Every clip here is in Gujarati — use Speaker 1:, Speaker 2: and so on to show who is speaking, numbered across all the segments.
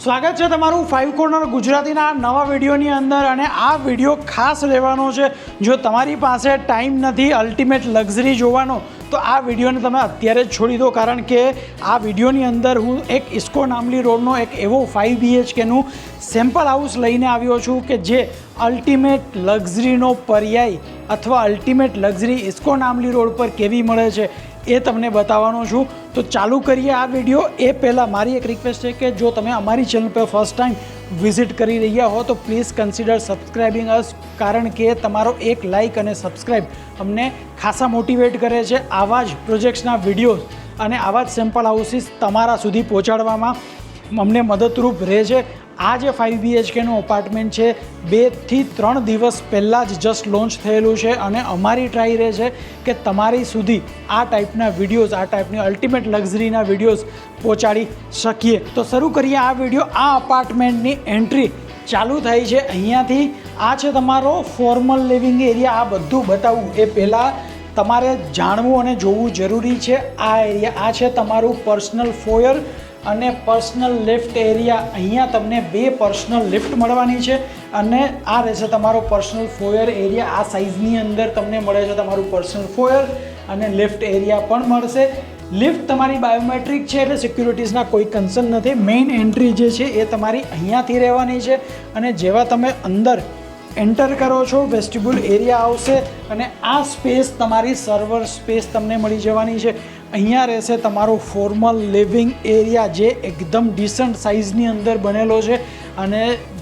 Speaker 1: સ્વાગત છે તમારું 5 કોર્નર ગુજરાતીના નવા વિડીયોની અંદર અને આ વિડીયો ખાસ રહેવાનો છે જો તમારી પાસે ટાઈમ નથી અલ્ટિમેટ લક્ઝરી જોવાનો તો આ વિડીયોને તમે અત્યારે જ છોડી દો કારણ કે આ વિડીયોની અંદર હું એક ઇસ્કોન આંબલી રોડનો એક એવો 5 BHKનું સેમ્પલ હાઉસ લઈને આવ્યો છું કે જે અલ્ટિમેટ લક્ઝરીનો પર્યાય અથવા અલ્ટિમેટ લક્ઝરી ઇસ્કોન આંબલી રોડ પર કેવી મળે છે એ તમને બતાવવાનો છું। તો ચાલુ કરીએ આ વિડીયો। એ પહેલાં મારી એક રિક્વેસ્ટ છે કે જો તમે અમારી ચેનલ પર ફર્સ્ટ ટાઈમ વિઝિટ કરી રહ્યા હો તો પ્લીઝ કન્સિડર સબસ્ક્રાઇબિંગ અસ કારણ કે તમારો એક લાઇક અને સબસ્ક્રાઇબ અમને ખાસા મોટિવેટ કરે છે આવા જ પ્રોજેક્ટ્સના વિડીયોઝ અને આવા જ સેમ્પલ હાઉસીસ તમારા સુધી પહોંચાડવામાં અમને મદદરૂપ રહે છે। આ જે 5 BHKનું અપાર્ટમેન્ટ છે 2 થી 3 દિવસ પહેલાં જ જસ્ટ લોન્ચ થયેલું છે અને અમારી ટ્રાય રહે છે કે તમારી સુધી આ ટાઈપના વિડીયોઝ આ ટાઈપની અલ્ટિમેટ લક્ઝરીના વિડીયોઝ પહોંચાડી શકીએ। તો શરૂ કરીએ આ વિડીયો। આ અપાર્ટમેન્ટની એન્ટ્રી ચાલુ થાય છે અહીંયાથી। આ છે તમારો ફોર્મલ લિવિંગ એરિયા। આ બધું બતાવવું એ પહેલાં તમારે જાણવું અને જોવું જરૂરી છે। આ એરિયા આ છે તમારું પર્સનલ ફોયર અને પર્સનલ લિફ્ટ એરિયા। અહીંયા તમને 2 પર્સનલ લિફ્ટ મળવાની છે અને આ રહેશે તમારો પર્સનલ ફોયર એરિયા। આ સાઇઝની અંદર તમને મળે છે તમારું પર્સનલ ફોયર અને લિફ્ટ એરિયા પણ મળશે। લિફ્ટ તમારી બાયોમેટ્રિક છે એટલે સિક્યુરિટીઝના કોઈ કન્સર્ન નથી। મેઇન એન્ટ્રી જે છે એ તમારી અહીંયાથી રહેવાની છે અને જેવા તમે અંદર એન્ટર કરો છો વેસ્ટિબ્યુલ એરિયા આવશે અને આ સ્પેસ તમારી સર્વર સ્પેસ તમને મળી જવાની છે। અહીંયા રહેશે તમારો ફોર્મલ લિવિંગ એરિયા જે એકદમ ડિસન્ટ સાઇઝની અંદર બનેલો છે અને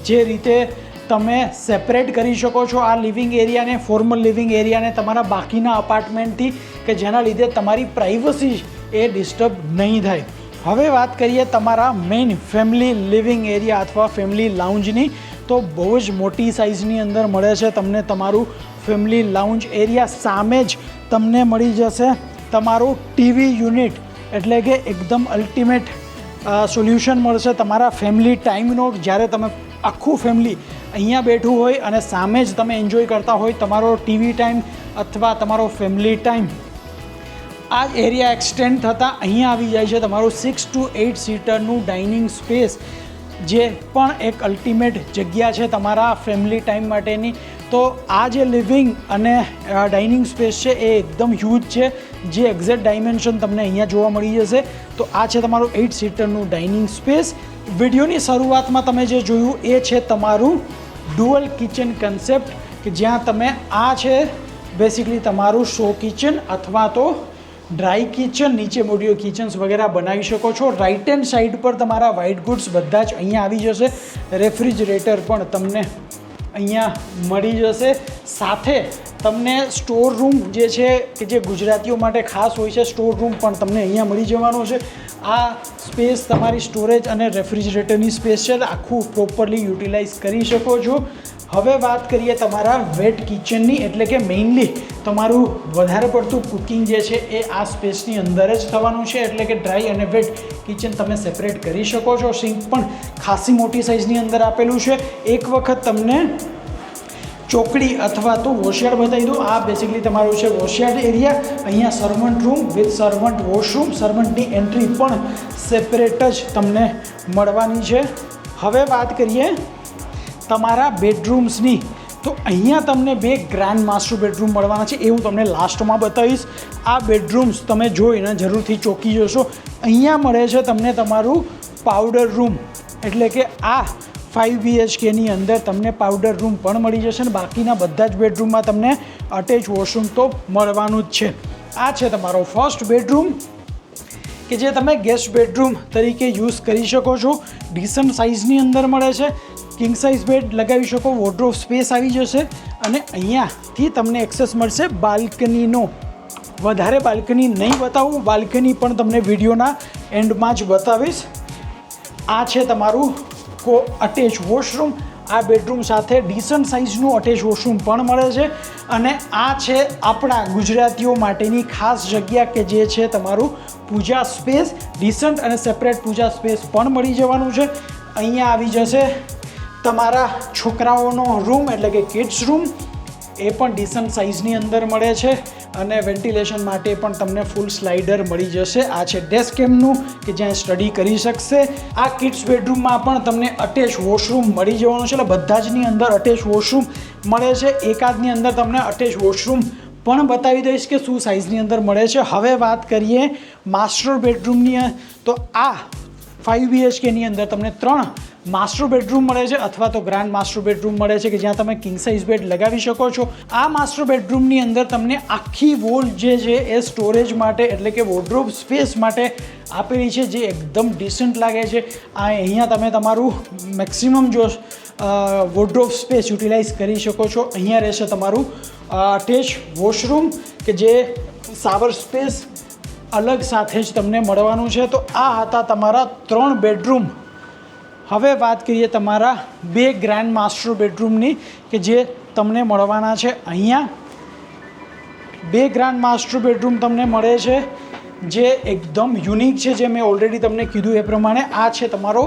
Speaker 1: જે રીતે તમે સેપરેટ કરી શકો છો આ લિવિંગ એરિયાને ફોર્મલ લિવિંગ એરિયાને તમારા બાકીના અપાર્ટમેન્ટથી કે જેના લીધે તમારી પ્રાઇવસી એ ડિસ્ટર્બ નહીં થાય। હવે વાત કરીએ તમારા મેઇન ફેમિલી લિવિંગ એરિયા અથવા ફેમિલી લાઉન્જની તો બહુ જ મોટી સાઇઝની અંદર મળે છે તમને તમારું ફેમિલી લાઉન્જ એરિયા। સામે જ તમને મળી જશે તમારું ટીવી યુનિટ એટલે કે એકદમ અલ્ટિમેટ સોલ્યુશન મળશે તમારા ફેમિલી ટાઈમનો। જ્યારે તમે આખું ફેમિલી અહીંયા બેઠું હોય અને સામે જ તમે એન્જોય કરતા હોય તમારો ટીવી ટાઈમ અથવા તમારો ફેમિલી ટાઈમ આ જ એરિયા એક્સટેન્ડ થતાં અહીંયા આવી જાય છે તમારું 6 to 8 સીટરનું ડાઇનિંગ સ્પેસ જે પણ એક અલ્ટિમેટ જગ્યા છે તમારા ફેમિલી ટાઈમ માટેની। તો આ જે લિવિંગ અને ડાઇનિંગ સ્પેસ છે એ એકદમ હ્યુજ છે જે એક્ઝેક્ટ ડાયમેન્શન તમને અહીંયા જોવા મળી જશે। તો આ છે તમારું 8 સીટરનું ડાઇનિંગ સ્પેસ। વિડીયોની શરૂઆતમાં તમે જે જોયું એ છે તમારું ડુઅલ કિચન કન્સેપ્ટ કે જ્યાં તમે આ છે બેસિકલી તમારું શો કિચન અથવા તો ડ્રાય કિચન નીચે મોડિયો કિચન્સ વગેરે બનાવી શકો છો। રાઇટ હેન્ડ સાઈડ પર તમારા વ્હાઇટ ગુડ્સ બધા જ અહીંયા આવી જશે। રેફ્રિજરેટર પણ તમને અહીંયા મળી જશે। સાથે તમને સ્ટોર રૂમ જે છે કે જે ગુજરાતીઓ માટે ખાસ હોય છે સ્ટોર રૂમ પણ તમને અહીંયા મળી જવાનો છે। આ સ્પેસ તમારી સ્ટોરેજ અને રેફ્રિજરેટરની સ્પેસ છે આખું પ્રોપરલી યુટિલાઇઝ કરી શકો છો। હવે વાત કરીએ તમારા વેટ કિચનની એટલે કે મેઇનલી તમારું વધારે પડતું કુકિંગ જે છે એ આ સ્પેસની અંદર જ થવાનું છે એટલે કે ડ્રાય અને વેટ કિચન તમે સેપરેટ કરી શકો છો। સિંક પણ ખાસી મોટી સાઇઝની અંદર આપેલું છે। એક વખત તમને ચોકડી અથવા તો વોશયાર્ડ બતાવી દઉં। આ બેસિકલી તમારું છે વોશયાર્ડ એરિયા। અહીંયા servant room with servant washroom સર્વન્ટની એન્ટ્રી પણ સેપરેટ જ તમને મળવાની છે। હવે વાત કરીએ તમારા બેડરૂમ્સની તો અહીંયા તમને 2 ગ્રાન્ડ માસ્ટર બેડરૂમ મળવાના છે એ હું તમને લાસ્ટમાં બતાવીશ। આ બેડરૂમ્સ તમે જોઈને જરૂરથી ચોંકી જશો। અહીંયા મળે છે તમને તમારું પાવડર રૂમ એટલે કે આ 5 BHKની અંદર તમને પાવડર રૂમ પણ મળી જશે અને બાકીના બધા જ બેડરૂમમાં તમને અટેચ વોશરૂમ તો મળવાનું જ છે। આ છે તમારો ફર્સ્ટ બેડરૂમ કે જે તમે ગેસ્ટ બેડરૂમ તરીકે યુઝ કરી શકો છો। ડિસન્ટ સાઇઝની અંદર મળે છે। કિંગ સાઇઝ બેડ લગાવી શકો વોર્ડરોબ સ્પેસ આવી જશે અને અહીંયાથી તમને એક્સેસ મળશે બાલ્કનીનો। વધારે બાલ્કની નહીં બતાવું બાલ્કની પણ તમને વિડીયોના એન્ડમાં જ બતાવીશ। આ છે તમારું અટેચ વોશરૂમ। આ બેડરૂમ સાથે ડિસન્ટ સાઇઝનું અટેચ વોશરૂમ પણ મળે છે અને આ છે આપણા ગુજરાતીઓ માટેની ખાસ જગ્યા કે જે છે તમારું પૂજા સ્પેસ। ડિસન્ટ અને સેપરેટ પૂજા સ્પેસ પણ મળી જવાનું છે। અહીંયા આવી જશે તમારા છોકરાઓનો રૂમ એટલે કે કિડ્સ રૂમ। એ પણ ડિસન્ટ સાઇઝની અંદર મળે છે અને વેન્ટિલેશન માટે પણ તમને ફૂલ સ્લાઇડર મળી જશે. આ છે ડેસ્ક એમનું કે જ્યાં સ્ટડી કરી શકશે. આ કિડ્સ બેડરૂમમાં પણ તમને અટેચ વોશરૂમ મળી જવાનું છે, એટલે બધા જની અંદર અટેચ વોશરૂમ મળે છે. એકાદની અંદર તમને અટેચ વોશરૂમ પણ બતાવી દઈશ કે શું સાઇઝની અંદર મળે છે. હવે વાત કરીએ માસ્ટર બેડરૂમની, તો આ 5 BHKની અંદર તમને 3 માસ્ટર બેડરૂમ મળે છે અથવા તો ગ્રાન્ડ માસ્ટર બેડરૂમ મળે છે કે જ્યાં તમે કિંગ સાઇઝ બેડ લગાવી શકો છો. આ માસ્ટર બેડરૂમની અંદર તમને આખી વોલ જે છે એ સ્ટોરેજ માટે એટલે કે વોર્ડરોબ સ્પેસ માટે આપેલી છે, જે એકદમ ડિસન્ટ લાગે છે. અહીંયા તમે તમારું મેક્સિમમ જો વોર્ડરોબ સ્પેસ યુટિલાઇઝ કરી શકો છો. અહીંયા રહેશે તમારું અટેચ વોશરૂમ કે જે શાવર સ્પેસ અલગ સાથે જ તમને મળવાનું છે. તો આ હતા તમારા 3 બેડરૂમ. હવે વાત કરીએ તમારા 2 ગ્રાન્ડ માસ્ટર બેડરૂમની કે જે તમને મળવાના છે. અહીંયા 2 ગ્રાન્ડ માસ્ટર બેડરૂમ તમને મળે છે જે એકદમ યુનિક છે, જે મેં ઓલરેડી તમને કીધું એ પ્રમાણે. આ છે તમારો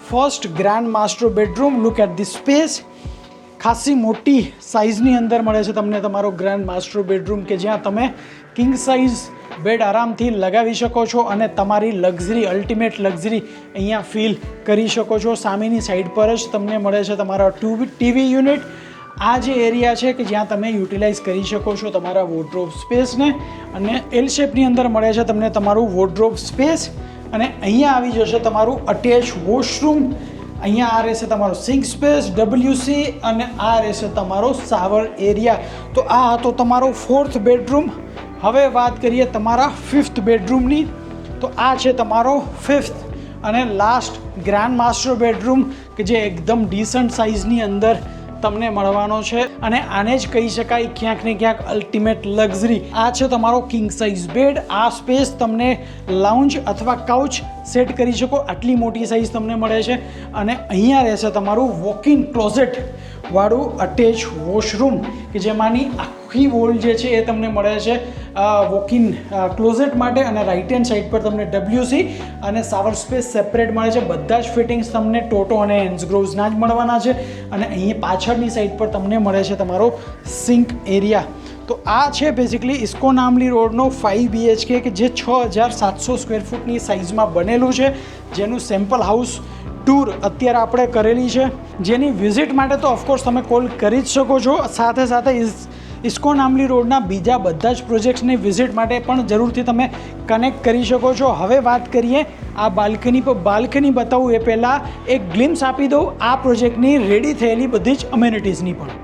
Speaker 1: first grand master bedroom. Look at the space. ખાસી મોટી સાઇઝની અંદર મળે છે તમને તમારો ગ્રાન્ડ માસ્ટર બેડરૂમ કે જ્યાં તમે કિંગ સાઇઝ બેડ આરામથી લગાવી શકો છો અને તમારી લક્ઝરી, અલ્ટિમેટ લક્ઝરી અહીંયા ફીલ કરી શકો છો. સામેની સાઈડ પર જ તમને મળે છે તમારા ટીવી યુનિટ. આ જે એરિયા છે કે જ્યાં તમે યુટિલાઇઝ કરી શકો છો તમારા વોર્ડરોબ સ્પેસને, અને એલ શેપની અંદર મળે છે તમને તમારું વોર્ડરોબ સ્પેસ. અને અહીંયા આવી જશે તમારું અટેચ વોશરૂમ. અહીંયા આ રહેશે તમારો સિંક સ્પેસ, WC, અને આ રહેશે તમારો શાવર એરિયા. તો આ હતો તમારો 4th બેડરૂમ. હવે વાત કરીએ તમારા 5th બેડરૂમની. તો આ છે તમારો 5th અને લાસ્ટ ગ્રાન્ડ માસ્ટર બેડરૂમ કે જે એકદમ ડિસન્ટ સાઇઝની અંદર તમને મળવાનો છે અને આને જ કહી શકાય ક્યાંક ને ક્યાંક અલ્ટિમેટ લક્ઝરી. આ છે તમારો કિંગ સાઇઝ બેડ. આ સ્પેસ તમને લાઉન્જ અથવા કાઉચ સેટ કરી શકો આટલી મોટી સાઇઝ તમને મળે છે. અને અહીંયા રહેશે તમારું વોક ઇન ક્લોઝેટ વાળું અટેચ વોશરૂમ કે જેમાંની આખી વોલ જે છે એ તમને મળે છે વોક ઇન ક્લોઝેટ માટે. અને રાઇટ હેન્ડ સાઈડ પર તમને WC અને શાવર સ્પેસ સેપરેટ મળે છે. બધા જ ફિટિંગ્સ તમને ટોટો અને હેન્સગ્રોવ્સના જ મળવાના છે. અને અહીંયા પાછળની સાઈડ પર તમને મળે છે તમારો સિંક એરિયા. તો આ છે બેઝિકલી ઇસ્કોન આમલી રોડનો 5 BHK કે જે 6700 સ્ક્વેર ફૂટની સાઇઝમાં બનેલું છે, જેનું સેમ્પલ હાઉસ ટૂર અત્યારે આપણે કરેલી છે, જેની વિઝિટ માટે તો ઓફકોર્સ તમે કોલ કરી જ શકો છો. સાથે સાથે ઇસ્કોન આમલી રોડના બીજા બધા જ પ્રોજેક્ટ્સની વિઝિટ માટે પણ જરૂરથી તમે કનેક્ટ કરી શકો છો. હવે વાત કરીએ આ બાલ્કની પર. બાલ્કની બતાવું એ પહેલાં એક ગ્લિમ્સ આપી દઉં આ પ્રોજેક્ટની રેડી થયેલી બધી જ અમેનિટીઝની પણ.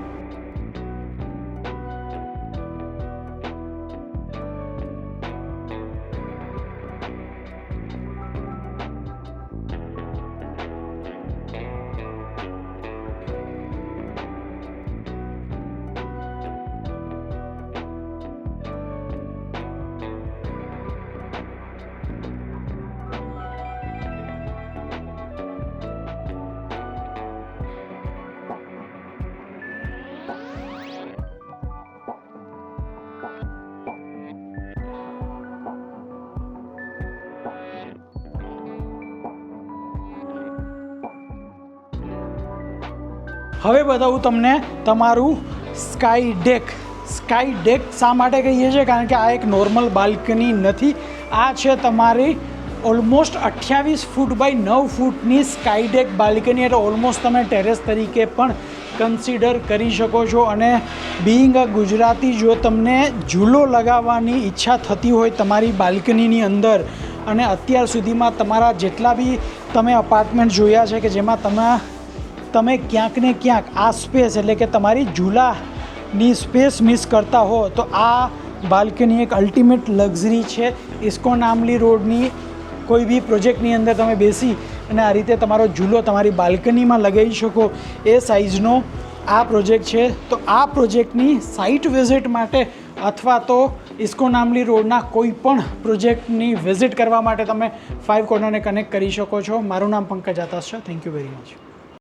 Speaker 1: હવે બતાવું તમને તમારું સ્કાય ડેક. સ્કાય ડેક શા માટે કહીએ છીએ? કારણ કે આ એક નોર્મલ બાલ્કની નથી. આ છે તમારી ઓલમોસ્ટ 28 ફૂટ બાય 9 ફૂટની સ્કાય ડેક બાલ્કની. એટલે ઓલમોસ્ટ તમે ટેરેસ તરીકે પણ કન્સિડર કરી શકો છો. અને બિંગ અ ગુજરાતી, જો તમને ઝૂલો લગાવવાની ઈચ્છા થતી હોય તમારી બાલ્કનીની અંદર, અને અત્યાર સુધીમાં તમારા જેટલા બી તમે અપાર્ટમેન્ટ જોયા છે કે જેમાં તમે ક્યાંક ને ક્યાંક આ સ્પેસ એટલે કે તમારી ઝૂલાની સ્પેસ મિસ કરતા હો, તો આ બાલ્કની એક અલ્ટિમેટ લક્ઝરી છે. ઇસ્કોન આમલી રોડની કોઈ બી પ્રોજેક્ટની અંદર તમે બેસી અને આ રીતે તમારો ઝૂલો તમારી બાલ્કનીમાં લગાવી શકો એ સાઇઝનો આ પ્રોજેક્ટ છે. તો આ પ્રોજેક્ટની સાઇટ વિઝિટ માટે અથવા તો ઇસ્કોન આમલી રોડના કોઈ પણ પ્રોજેક્ટની વિઝિટ કરવા માટે તમે 5 કોર્નરને કનેક્ટ કરી શકો છો. મારું નામ પંકજ આતાશ છે. Thank you very much.